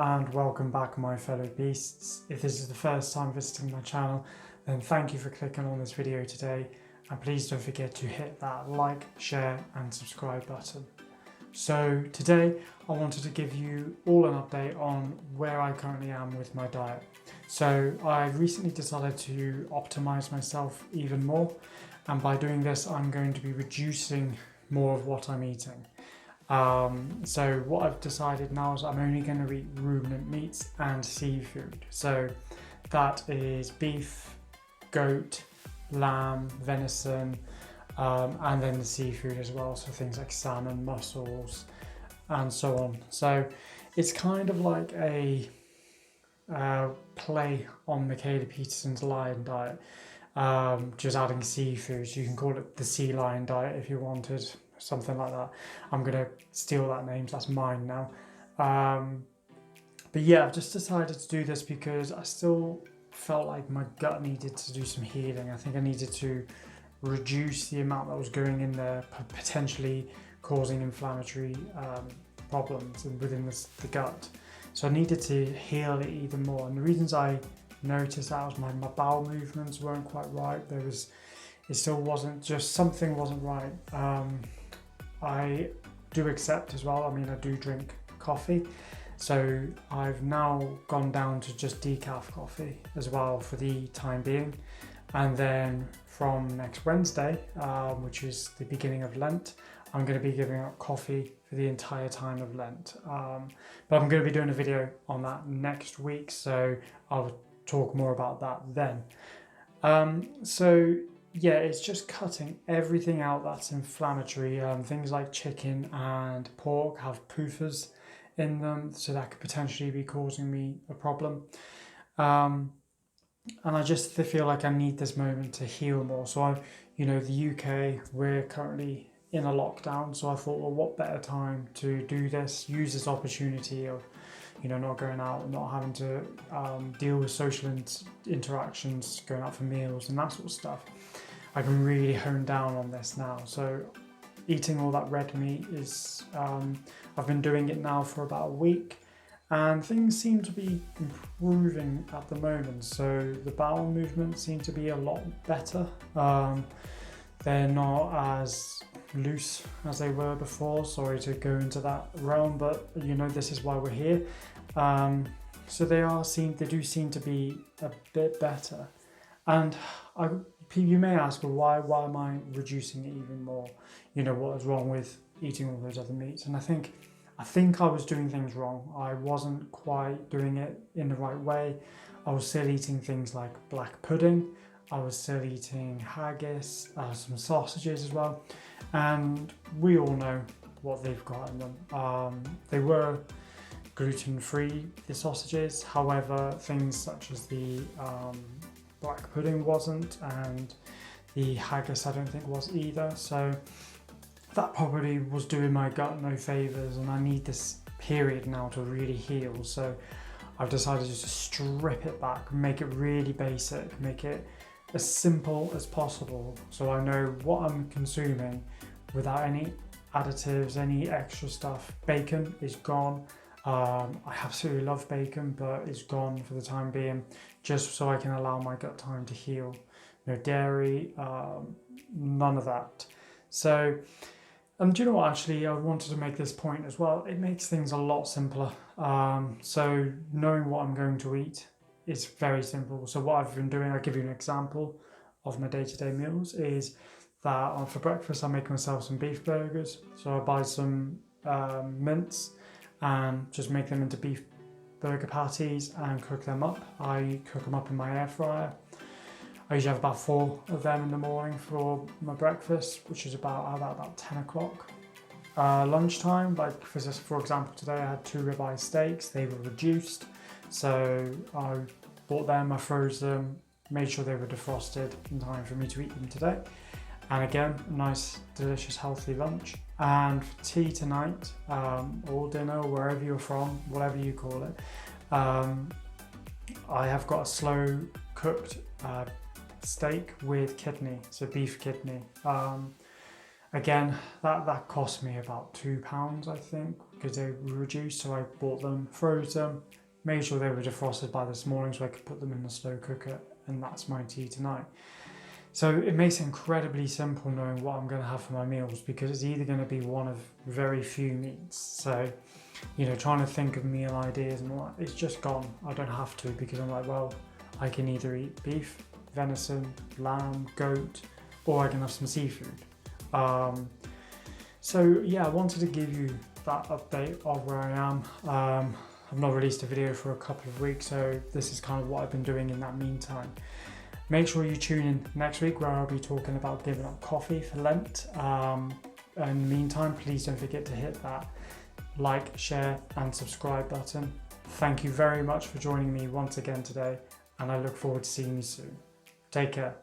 and welcome back, my fellow beasts. If this is the first time visiting my channel, then thank you for clicking on this video today, and please don't forget to hit that like, share and subscribe button. So today I wanted to give you all an update on where I currently am with my diet. So I recently decided to optimize myself even more, and by doing this I'm going to be reducing more of what I'm eating. So what I've decided now is I'm only going to eat ruminant meats and seafood. So that is beef, goat, lamb, venison, and then the seafood as well. So things like salmon, mussels, and so on. So it's kind of like a play on Mikhaila Peterson's lion diet, just adding seafood. So you can call it the sea lion diet if you wanted. Something like that. I'm gonna steal that name, so that's mine now. But yeah, I've just decided to do this because I still felt like my gut needed to do some healing. I think I needed to reduce the amount that was going in there, potentially causing inflammatory problems within the gut. So I needed to heal it even more. And the reasons I noticed that was my bowel movements weren't quite right. It still wasn't, just something wasn't right. I do accept as well, I mean I do drink coffee, so I've now gone down to just decaf coffee as well for the time being. And then from next Wednesday, which is the beginning of Lent, I'm going to be giving up coffee for the entire time of Lent. But I'm going to be doing a video on that next week, so I'll talk more about that then. So yeah, it's just cutting everything out that's inflammatory. Things like chicken and pork have PUFAs in them, so that could potentially be causing me a problem. And I just feel like I need this moment to heal more. So the UK, we're currently in a lockdown, so I thought, well, what better time to do this, use this opportunity of not going out, not having to deal with social interactions, going out for meals and that sort of stuff. I can really hone down on this now. So eating all that red meat is, I've been doing it now for about a week, and things seem to be improving at the moment. So the bowel movements seem to be a lot better. They're not as loose as they were before. Sorry to go into that realm, but this is why we're here. So they do seem to be a bit better. And you may ask, well, why am I reducing it even more? What is wrong with eating all those other meats? And I think I was doing things wrong. I wasn't quite doing it in the right way. I was still eating things like black pudding. I was still eating haggis, some sausages as well. And we all know what they've got in them. They were gluten-free, the sausages. However, things such as the black pudding wasn't, and the haggis I don't think was either. So that probably was doing my gut no favours, and I need this period now to really heal. So I've decided just to strip it back, make it really basic, make it as simple as possible, so I know what I'm consuming without any additives, any extra stuff. Bacon is gone. I absolutely love bacon, but it's gone for the time being, just so I can allow my gut time to heal. No dairy, none of that. So, do you know what, actually, I wanted to make this point as well. It makes things a lot simpler. So knowing what I'm going to eat is very simple. So what I've been doing, I'll give you an example of my day-to-day meals, is that for breakfast I make myself some beef burgers. So I buy some mince and just make them into beef burger patties and cook them up. I cook them up in my air fryer. I usually have about 4 of them in the morning for my breakfast, which is about 10 o'clock. Lunchtime, like for example today I had 2 ribeye steaks. They were reduced, so I bought them, I froze them, made sure they were defrosted in time for me to eat them today. And again, a nice, delicious, healthy lunch. And for tea tonight, or dinner, wherever you're from, whatever you call it, I have got a slow cooked steak with kidney, so beef kidney. Again, that cost me about £2, I think, because they were reduced. So I bought them, froze them, made sure they were defrosted by this morning so I could put them in the slow cooker, and that's my tea tonight. So it makes it incredibly simple knowing what I'm going to have for my meals, because it's either going to be one of very few meats. So, you know, trying to think of meal ideas and all that, it's just gone. I don't have to, because I'm like, well, I can either eat beef, venison, lamb, goat, or I can have some seafood. So yeah, I wanted to give you that update of where I am. I've not released a video for a couple of weeks, so this is kind of what I've been doing in that meantime. Make sure you tune in next week, where I'll be talking about giving up coffee for Lent. In the meantime, please don't forget to hit that like, share and subscribe button. Thank you very much for joining me once again today, and I look forward to seeing you soon. Take care.